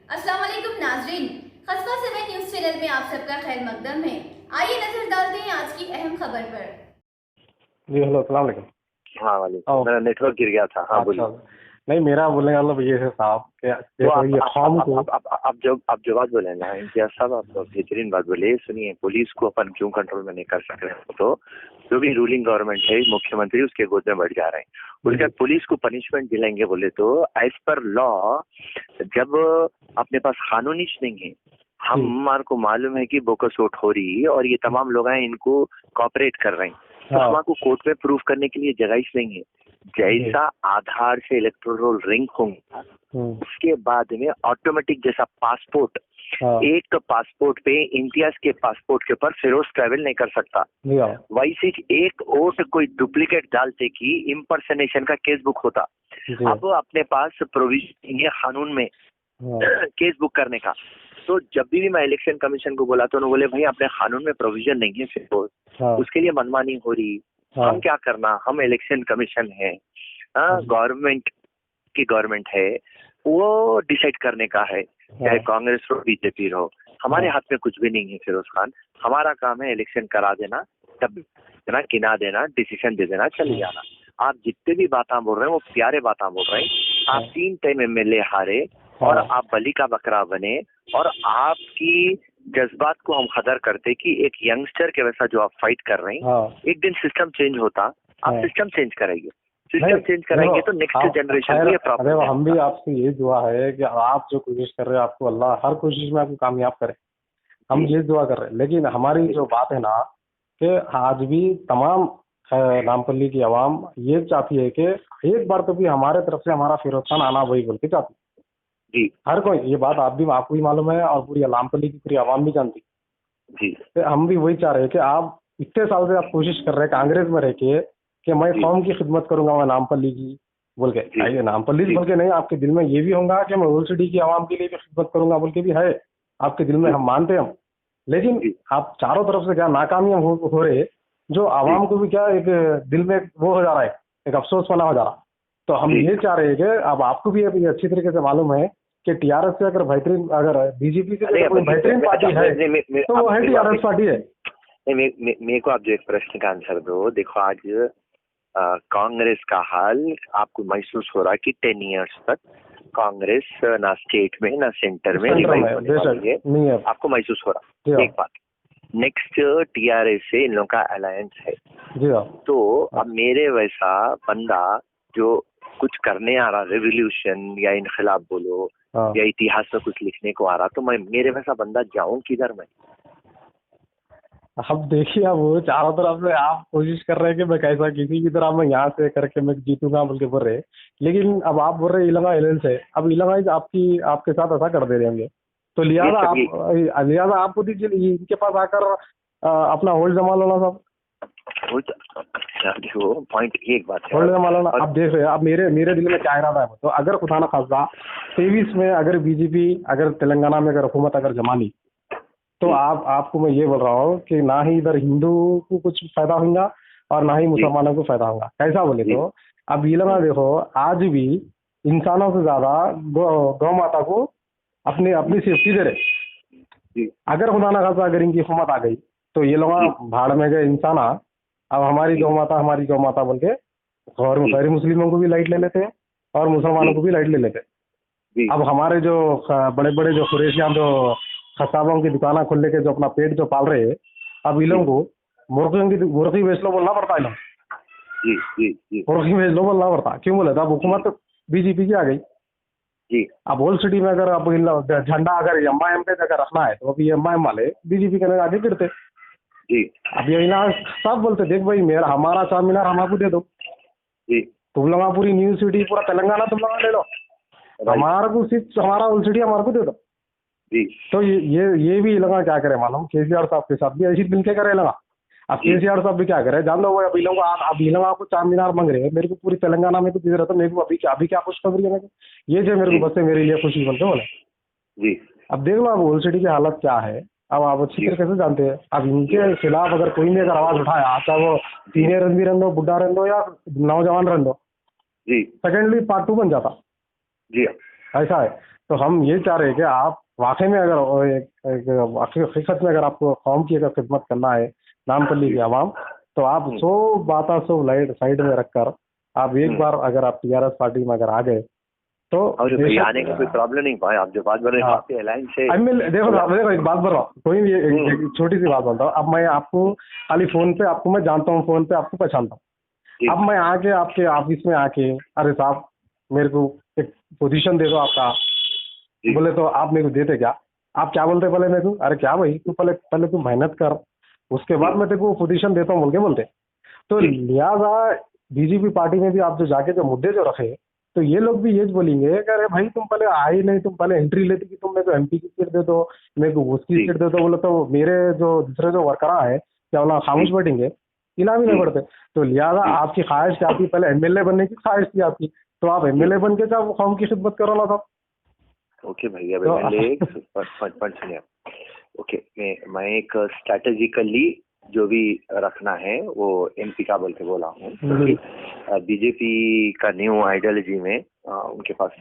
अस्सलाम वालेकुम नाजरीन, कस्बा 7 न्यूज चैनल में आप सबका खैर मकदम है। आइए नजर डालते हैं आज की अहम खबर पर। जी हेलो अस्सलाम वालेकुम। हाँ वालेकुम, मेरा नेटवर्क गिर गया था। हाँ अच्छा, बोलिए। नहीं मेरा बोलने का मतलब ये है साहब कि तो देखो ये कौम को आप जो बात बोले ना इम्तियाज साहब, आप बेहतरीन बात बोले। सुनिए, पुलिस को अपन क्यों कंट्रोल में नहीं कर सक रहे हैं? तो जो भी रूलिंग गवर्नमेंट है, मुख्यमंत्री उसके गोद में बैठ जा रहे हैं। उसके बाद पुलिस को पनिशमेंट दिलाएंगे बोले तो एज पर लॉ, जब अपने पास कानूनी नहीं है, हमारे को मालूम है कि बोकस वोट हो रही है और ये तमाम लोग हैं इनको कॉपरेट कर रहे हैं, तो हमारे कोर्ट में प्रूफ करने के लिए जगह नहीं है। जैसा आधार से इलेक्टोरल रिंग होगा उसके बाद में ऑटोमेटिक जैसा पासपोर्ट, एक पासपोर्ट पे इम्तियाज के पासपोर्ट के ऊपर फिरोज ट्रैवल नहीं कर सकता, वैसे एक वोट कोई डुप्लीकेट डालते की इम्पर्सनेशन का केस बुक होता। अब अपने पास प्रोविजन है कानून में केस बुक करने का। तो जब भी मैं इलेक्शन कमीशन को बोला तो उन्होंने बोले भाई अपने कानून में प्रोविजन नहीं है, फिर उसके लिए मनमानी हो रही। हम क्या करना, हम इलेक्शन कमीशन है, गवर्नमेंट की गवर्नमेंट है, वो डिसाइड करने का है, चाहे कांग्रेस हो बीजेपी हो। हमारे हाथ में कुछ भी नहीं है फिरोज खान। हमारा काम है इलेक्शन करा देना, तब देना, गिना देना, डिसीजन दे देना, चले जाना। आप जितने भी बातें बोल रहे हैं वो प्यारे बातें बोल रहे हैं। आप 3 टाइम एमएलए हारे और आप बलि का बकरा बने, और आपकी जज्बात को हम कदर करते कि एक यंगस्टर के वैसा जो आप फाइट कर रहे हैं, एक दिन सिस्टम चेंज होता, आप सिस्टम चेंज कराइए। सिस्टम चेंज कराएंगे तो नेक्स्ट जनरेशन को ये प्रॉब्लम है। हम भी आपसे ये दुआ है कि आप जो कोशिश कर रहे हैं आपको अल्लाह हर कोशिश में आपको कामयाब करे, हम ये दुआ कर रहे हैं। लेकिन हमारी जो बात है ना कि आज भी तमाम नामपल्ली की आवाम ये चाहती है कि एक बार तो भी हमारे तरफ से हमारा फिरोज खान आना वही बोल के चाहती जी। हर कोई, ये बात आपको भी मालूम है और पूरी नामपल्ली की पूरी आवाम भी जानती जी। तो हम भी वही चाह रहे हैं कि आप इतने साल से आप कोशिश कर रहे हैं कांग्रेस में रह के कि मैं कौम की खिदमत करूंगा, मैं नामपल्ली की बोल के, नामपल्ली बोल के नहीं, आपके दिल में ये भी होगा कि मैं ओल्ड सिटी की आवाम के लिए भी खिदमत करूंगा बोल के भी है आपके दिल में, हम मानते हैं हम। लेकिन आप चारों तरफ से क्या नाकामियां हो रहे, जो आवाम को भी क्या एक दिल में वो हो जा रहा है, एक अफसोस वाला हो जा रहा। तो हम ये चाह रहे हैं कि अब आपको भी अच्छी तरीके से मालूम है कि टीआरएस से अगर बेहतरीन, अगर बीजेपी से कोई बेहतरीन पार्टी है तो वो है टीआरएस पार्टी है। मेरे को आप जो एक प्रश्न का आंसर दो। देखो आज कांग्रेस का हाल आपको महसूस हो रहा है कि 10 इयर्स तक कांग्रेस ना स्टेट में ना सेंटर में नहीं है, आपको महसूस हो रहा। एक बात, नेक्स्ट टीआरएस से इन लोगों का अलायंस है। तो अब मेरे वैसा बंदा जो कुछ करने आ रहा, रेवोल्यूशन या इनकलाब बोलो या इतिहास में कुछ लिखने को आ रहा, तो मैं मेरे वैसा बंदा जाऊं किधर मैं? अब देखिए, अब वो चारों तरफ से आप कोशिश कर रहे हैं कि मैं कैसा किसी भी तरह मैं यहाँ से करके मैं जीतूंगा बोल के बोल रहे, लेकिन अब आप बोल रहे इलाका एलायंस है। अब इलाका आपके साथ ऐसा कर दे रहे होंगे, तो लिहाजा आप खुद इनके पास आकर अपना होल्ड जमा लेना सब। जो पॉइंट एक बात है, होल्ड जमा लेना। अब देख रहे हैं, अब मेरे दिल में क्या इरादा है, तो अगर खुदा ना खासा 23 में अगर बीजेपी अगर तेलंगाना में अगर हुकूमत अगर जमा ली, तो आपको मैं ये बोल रहा हूँ कि ना ही इधर हिंदू को कुछ फायदा होगा और ना ही मुसलमानों को फायदा होगा। कैसा बोले तो अब ये लोग देखो, आज भी इंसानों से ज्यादा गौ माता को अपनी सेफ्टी दे रहे। अगर खुदा ना खासा अगर इनकी हुकूमत आ गई तो ये लोग भाड़ में गए इंसान, अब हमारी गौ माता बोल के और गैर मुस्लिमों को भी लाइट ले लेते हैं और मुसलमानों को भी लाइट ले लेते हैं। अब हमारे जो बड़े बड़े जो कुरैशियां जो खसाबों की दुकाना खोल के जो अपना पेट जो पाल रहे हैं, अब इन लोगों को मुर्गी बेच लो बोलना पड़ता है। मुर्गी बेच लो बोलना पड़ता, क्यों बोले? अब हुकूमत बीजेपी की आ गई। अब ओल्ड सिटी में अगर अब झंडा अगर एमआईएम पे अगर रखना है तो अभी एमआईएम वाले बीजेपी के आगे गिरते। अब ये सब बोलते देख भाई हमारा चार मीनार हमको दे दो, तुम लोग पूरी न्यू सिटी पूरा तेलंगाना तुम लोग ले लो, हमारा को सिर्फ हमारा ओल्ड सिटी हमारे को दे दो। तो ये भी लगा क्या करे मालूम, केसीआर साहब के साथ भी ऐसी मिलके करे लगा। अब केसीआर साहब भी क्या करे जान लो, वो अभी लोग आपको चार मीनार मांग रहे हैं, मेरे को पूरी तेलंगाना में तो दिख रहा था, मेरे को अभी क्या खुशखबरी है मेरे को, ये जो मेरे को बस मेरे लिए खुशी बोलते बोले। अब देख लो अब ओल्ड सिटी की हालत क्या है, अब आप अच्छी तरीके से जानते हैं। अब इनके खिलाफ अगर कोई भी अगर आवाज उठाया, चाहे वो सीनियर रन भी रन दो, बुढ़ा रन दो या नौजवान रन दो, सेकेंडली पार्ट 2 बन जाता। ऐसा है। तो हम ये चाह रहे हैं कि आप वाकई में अगर हकीकत में अगर आपको कौम की अगर खिदमत करना है, नामपल्ली की आवाम, तो आप 100 साइड में रखकर आप एक बार अगर आप टीआरएस पार्टी में अगर आ गए तो और आने का कोई प्रॉब्लम नहीं भाई। आप जो बात बोल रहे हैं आपके अलायंस से देखो एक बात बोल रहा हूँ, कोई भी एक छोटी सी बात बोलता हूँ। अब मैं आपको खाली फोन पे आपको मैं जानता हूँ, फोन पे आपको पहचानता हूँ। अब मैं आके आपके ऑफिस में आके, अरे साहब मेरे को एक पोजीशन दे दो आपका, बोले तो आप मेरे को देते क्या? आप क्या बोलते पहले मेरे को, अरे क्या भाई तू पहले तू मेहनत कर, उसके बाद मैं तेरे को पोजीशन देता हूँ बोल के बोलते। तो लिहाजा बीजेपी पार्टी में भी आप जो जाके जो मुद्दे जो रखे, तो ये लोग भी ये बोलेंगे कि अरे भाई तुम पहले आए नहीं, तुम पहले एंट्री लेती कि तुम मेरे को एमपी की सीट दे दो, मेरे को उसकी सीट दे दो, बोले तो मेरे जो दूसरे जो वर्करा है क्या बोला खामोश बैठेंगे, इनाम ही नहीं बढ़ते। तो लिहाजा आपकी ख्वाहिश क्या थी, पहले एमएलए बनने की ख्वाहिश थी आपकी, तो आप एमएलए बन के क्या कौम की खिदमत करो ना था। ओके भैया सुनिए। ओके मैं एक स्ट्रेटेजिकली जो भी रखना है वो एमपी का बोल के बोला हूँ, क्योंकि बीजेपी का न्यू आइडियोलॉजी में उनके पास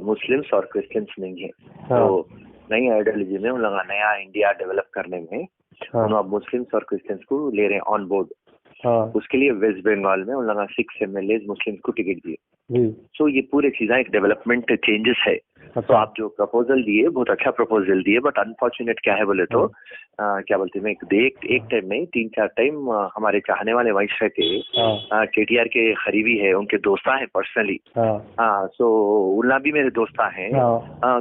मुस्लिम्स और क्रिश्चियंस नहीं है। तो नई आइडियोलॉजी में उन लोग नया इंडिया डेवलप करने में उन्होंने मुस्लिम्स और क्रिश्चियंस को ले रहे हैं ऑन बोर्ड। उसके लिए वेस्ट बंगाल में उन लोग 6 MLA मुस्लिम्स को टिकट दिए। सो ये पूरे चीजें एक डेवलपमेंट चेंजेस है। तो आप जो प्रपोजल दिए बहुत अच्छा प्रपोजल दिए, बट अनफॉर्चुनेट क्या है बोले तो क्या बोलते हैं, एक टाइम में 3-4 टाइम हमारे चाहने वाले वैश्य के केटीआर के करीबी है, उनके दोस्ता है पर्सनली। सो उन्ना भी मेरे दोस्ता है।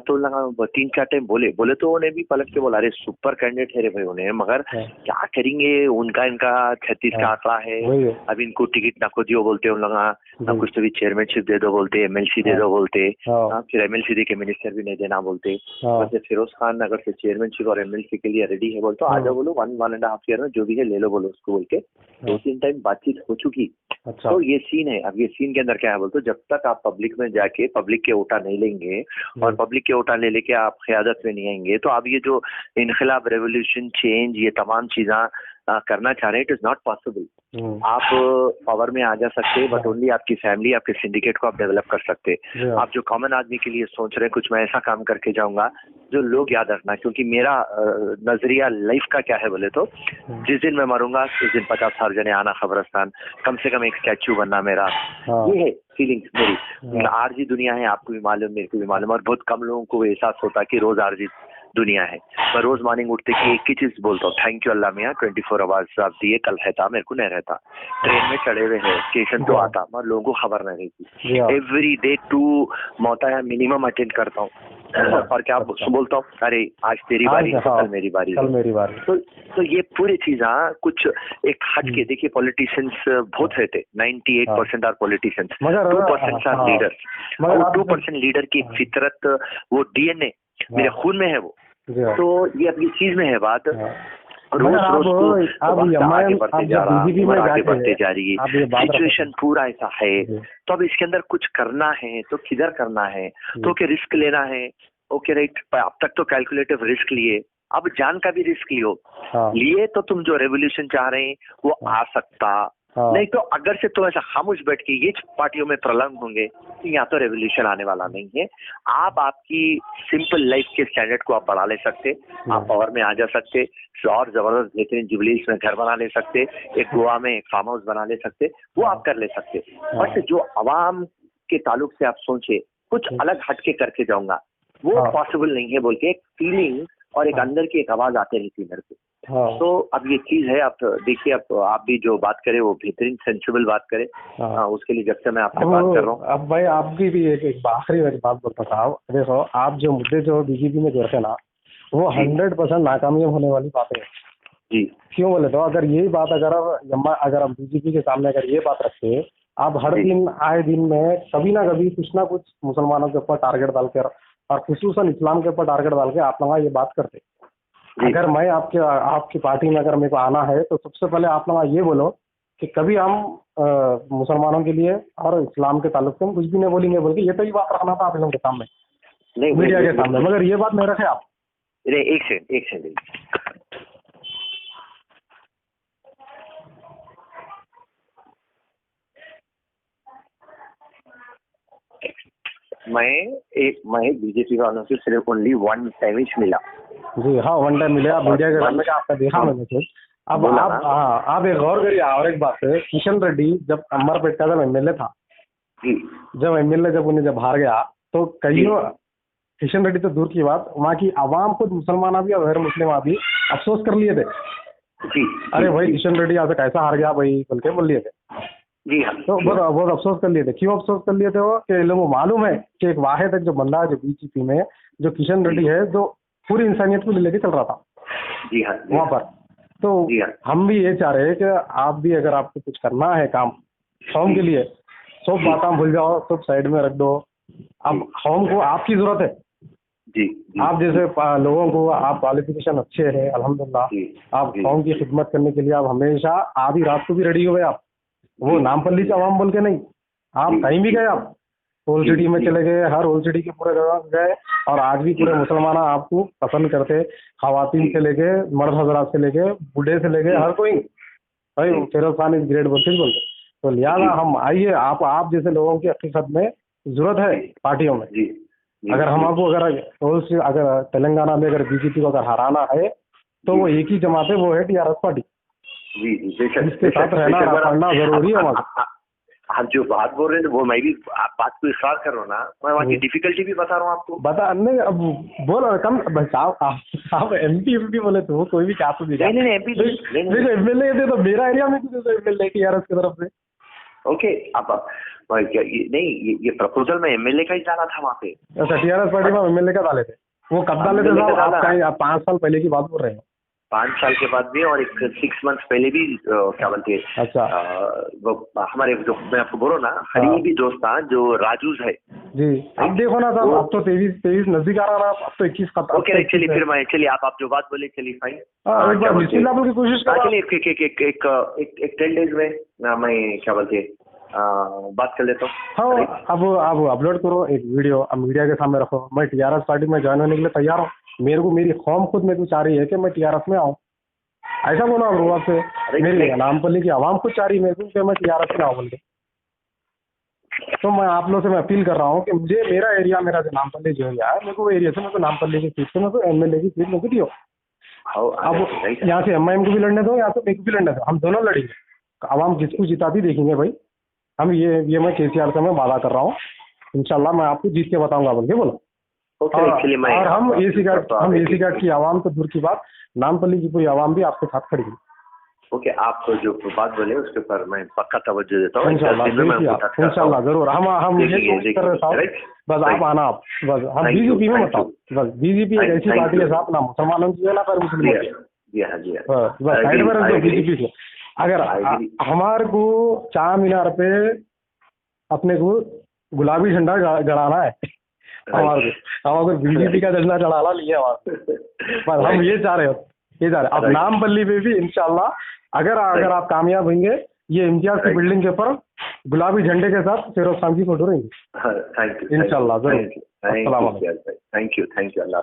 तो 3-4 टाइम बोले तो उन्हें भी पलट के बोला अरे सुपर कैंडिडेट है रे भाई उन्हें, मगर क्या करेंगे, उनका इनका 36 का आंकड़ा है, अब इनको टिकट ना को दियो बोलते उन लोग, ना कुछ तो भी चेयरमैनशिप दे दो बोलते, एमएलसी दे दो बोलते, फिर एमएलसी दे के मिनिस्टर भी नहीं देना बोलते। वैसे फिरोज खान अगर से चेयरमैनशिप और एमएलसी के लिए रेडी है बोल तो आजा बोलो 1.5 ईयर में जो भी है ले लो बोलो उसको बोल के 2-3 टाइम बातचीत हो चुकी। तो ये सीन है। अब ये सीन के अंदर क्या है बोल तो जब तक आप पब्लिक में जाके पब्लिक के वोटा नहीं लेंगे और पब्लिक के वोटा ले लेके आप क़यादत में नहीं आएंगे, तो आप ये जो इनकलाब, रेवोल्यूशन, चेंज, ये तमाम चीज़ें करना चाह रहे हैं, इट इज नॉट पॉसिबल। आप पावर में आ जा सकते, बट ओनली आपकी फैमिली, आपके सिंडिकेट को आप डेवलप कर सकते। आप जो कॉमन आदमी के लिए सोच रहे हैं कुछ मैं ऐसा काम करके जाऊंगा जो लोग याद रखना, क्योंकि मेरा नजरिया लाइफ का क्या है बोले तो जिस दिन मैं मरूंगा उस दिन 50 साल जने आना खबरस्तान, कम से कम एक स्टैचू बनना मेरा, ये है फीलिंग्स मेरी। आरजी दुनिया है, आपको भी मालूम, मेरे को भी मालूम, और बहुत कम लोगों को एहसास होता कि रोज आरजी दुनिया है। मैं रोज मॉर्निंग उठते कि एक ही चीज बोलता हूँ, थैंक यू अल्लाह मियाँ 24 आवर्स आप दिए, कल रहता मेरे को नहीं रहता। ट्रेन में चढ़े हुए हैं, स्टेशन तो आता मगर लोगों को खबर नहीं रहती। एवरी डे 2 मौता है मिनिमम अटेंड करता हूँ और क्या बोलता हूँ, अरे आज तेरी बारी, कल मेरी बारी, कल मेरी बारी। तो ये पूरी चीज़ कुछ एक हट के देखिए, पॉलिटिशियंस बहुत रहते, 98% आर पॉलिटिशियंस, 2% आर लीडर्स, और 2% लीडर की फितरत, वो डीएनए मेरे खून में है वो। तो ये अब ये चीज में है बात, रोज आगे बढ़ते जा रही है, सिचुएशन पूरा ऐसा है। तो अब इसके अंदर कुछ करना है तो किधर करना है, तो क्या रिस्क लेना है, ओके राइट। अब तक तो कैलकुलेटिव रिस्क लिए, अब जान का भी रिस्क लियो, लिए तो तुम जो रेवोल्यूशन चाह रहे हैं वो आ सकता नहीं, तो अगर से तुम ऐसा खामोश बैठ के ये पार्टियों में प्रलंग होंगे तो यहाँ तो रेवोल्यूशन आने वाला नहीं है। आप आपकी सिंपल लाइफ के स्टैंडर्ड को आप बढ़ा ले सकते, आप पावर में आ जा सकते, और जबरदस्त बेहतरीन जुबलीस में घर बना ले सकते, एक गोवा में एक फार्म हाउस बना ले सकते, वो आप कर ले सकते। बट जो अवाम के ताल्लुक से आप सोचे कुछ अलग हटके करके जाऊंगा, वो पॉसिबल नहीं है बोल के एक फीलिंग और एक अंदर की एक आवाज आते रहती है मेरे को। तो अब ये चीज है, आप देखिए, अब आप भी जो बात करें वो बेहतरीन सेंसिबल बात करें, उसके लिए जब से मैं आपसे बात कर रहा हूँ। अब भाई आपकी भी एक आखिरी बात बोलता साहब, देखो आप जो मुद्दे जो बीजेपी में जो रखे ना, वो 100% नाकामयाब होने वाली बातें हैं जी। क्यों बोले तो अगर यही बात अगर हम बीजेपी के सामने अगर ये बात रखते, आप हर दिन आए दिन में कभी ना कभी कुछ ना कुछ मुसलमानों के ऊपर टारगेट डालकर और खुसूसन इस्लाम के ऊपर टारगेट डाल के आप लोग ये बात करते। अगर मैं आपकी पार्टी में अगर मेरे को आना है तो सबसे पहले आप लोग ये बोलो कि कभी हम मुसलमानों के लिए और इस्लाम के ताल्लुक से हम कुछ भी नहीं बोलेंगे बोल के, ये तो ही बात रखना था आप लोगों के सामने, नहीं मीडिया के सामने, मगर ये बात नहीं रखे आप। एक सेकंड मैं बीजेपी वालों से सिर्फ ओनली 1 टाइम ही मिला। जी हाँ, वन टाइम मिले। आप मीडिया के सामने का आपका देखा मैंने मैसेज। अब बोला आप ना। हाँ, आप एक गौर करिए और एक बात है, किशन रेड्डी जब अमरपेट का जब एमएलए था, जी जब एमएलए जब हार गया तो कईयों, किशन रेड्डी तो दूर की बात, वहाँ की आवाम खुद मुसलमान भी और गैर मुस्लिम भी अफसोस कर लिए थे। जी अरे भाई किशन रेड्डी यहाँ से कैसा हार गया भाई बोल के बोल लिए थे। जी हाँ तो बहुत बहुत अफसोस कर लिए थे। क्यों अफसोस कर लिए थे वो, कि लोगों को मालूम है कि एक वाहिद एक जो बंदा है जो बीजेपी में, जो किशन रेड्डी है, जो पूरी इंसानियत को लेके चल रहा था जी हाँ वहाँ पर। तो जी हाँ। हम भी ये चाह रहे हैं कि आप भी अगर आपको कुछ करना है काम कौम के लिए, सब बातें भूल जाओ, सब साइड में रख दो। अब कौम को आपकी जरूरत है। जी आप जैसे लोगों को, आप क्वालिफिकेशन अच्छे हैं अल्हम्दुलिल्लाह, जी, आप जी। कौम की खिदमत करने के लिए आप हमेशा आधी रात को भी रेडी हुए। आप वो नामपल्ली से आवाम बोल के नहीं, आप जी, कहीं भी गए, आप ओल्ड सिटी में जी। चले गए, हर ओल्ड सिटी के पूरे जगह गए, और आज भी पूरे मुसलमान आपको पसंद करते, खवातीन से लेके मर्द हजरात से लेके बूढ़े से लेके हर कोई भाई फिरोज खान इज ग्रेट बोलते तो लिहाजा हम आइए, आप जैसे लोगों की हकीकत में जरूरत है पार्टियों में। जी जी, अगर हम आपको अगर तेलंगाना में अगर बीजेपी को अगर हराना है तो वो एक ही जमात है, वो है टीआरएस पार्टी। जी जी बेशक इसके साथ रहना पढ़ना जरूरी है हमारा। आप जो बात बोल रहे हैं वो मैं भी आप बात को इकरार कर रहा हूँ ना, मैं वहाँ की डिफिकल्टी भी बता रहा हूँ आपको। बता नहीं, अब बोलो कम बस। आप एमपी बोले तो कोई भी क्या तो नहीं एमपी एमएलए थे तो मेरा एरिया में एमएलए टीआरएस की तरफ से। ओके आप नहीं ये प्रपोजल में एमएलए का ही डाला था वहाँ पे। अच्छा, टीआरएस पार्टी में एमएलए का डाले थे, वो कब डाले थे साहब? आप कहीं 5 साल पहले की बात बोल रहे हैं? 5 साल के बाद भी, और एक 6 मंथ पहले भी क्या बोलते हैं। अच्छा। वो हमारे जो मैं आपको बोलो ना, करीबी दोस्त था जो राजूज है जी। अब देखो ना साहब, अब तो 23 नजदीक आ रहा ना, अब तो 21 का। ओके चलिए फिर मैं चलिए आप जो बात बोले चलिए फाइन। एक बार बिस्मिल्लाह बोल के कोशिश करो। चलिए एक 10 डेज में मैं क्या बोलते हैं बात कर लेता हूँ। हाँ, अब अपलोड करो एक वीडियो, अब मीडिया के सामने रखो। मैं टीआरएस पार्टी में ज्वाइन होने के लिए तैयार हूँ। मेरे को मेरी कौम खुद मेरे को चाह रही है कि मैं टीआरएस में आऊँ, ऐसा बोला आपसे। मेरी नामपल्ली की आवाम खुद चाह रही है मेरे को कि मैं टीआरएस में आऊँ बोल के। तो मैं आप लोगों से मैं अपील कर रहा हूँ कि मुझे मेरा एरिया, मेरा जो नामपल्ली जो एरिया है, मेरे को एरिया से मेरे को नामपल्ली की सीट से मेरे को एमएलए की सीट मेरे को दियो। अब यहाँ से एमआईएम को भी लड़ने दो, यहाँ से मेरे को भी लड़ने दो, हम दोनों लड़ेंगे। आवाम किसको जिताती देखेंगे भाई। हम ये मैं केसीआर से मैं वादा कर रहा हूँ, इंशाल्लाह मैं आपको जीत के बताऊंगा बोल के बोला। और हम एसी कार्ड की आवाम तो दूर की बात, नामपल्ली की पूरी आवाम भी आपके साथ खड़ी है। ओके, आप जो बात बोले उसके ऊपर मैं पक्का तवज्जो देता हूँ। इंशाल्लाह जरूर। हम ये कोशिश कर रहे साहब, बस आप आना, आप बस हम बीजेपी में बताओ। बस बीजेपी एक ऐसी पार्टी है साहब, ना मुसलमानों की है ना पर मुस्लिमों की। बस साइड में रख दो बीजेपी से। अगर हमारे को चार मीनार पे अपने को गुलाबी झंडा गड़ाना है, हमारे को बीजेपी का झंडा चढ़ाना नहीं है हमारे। बस हम ये चाह रहे हो, अब नामपल्ली पे भी इंशाल्लाह अगर आप कामयाब होंगे, ये इम्तियाज की बिल्डिंग के ऊपर गुलाबी झंडे के साथ फिरोज खान की फोटो रहेंगी। थैंक यू इंशाल्लाह जरूर। Thank you Allah.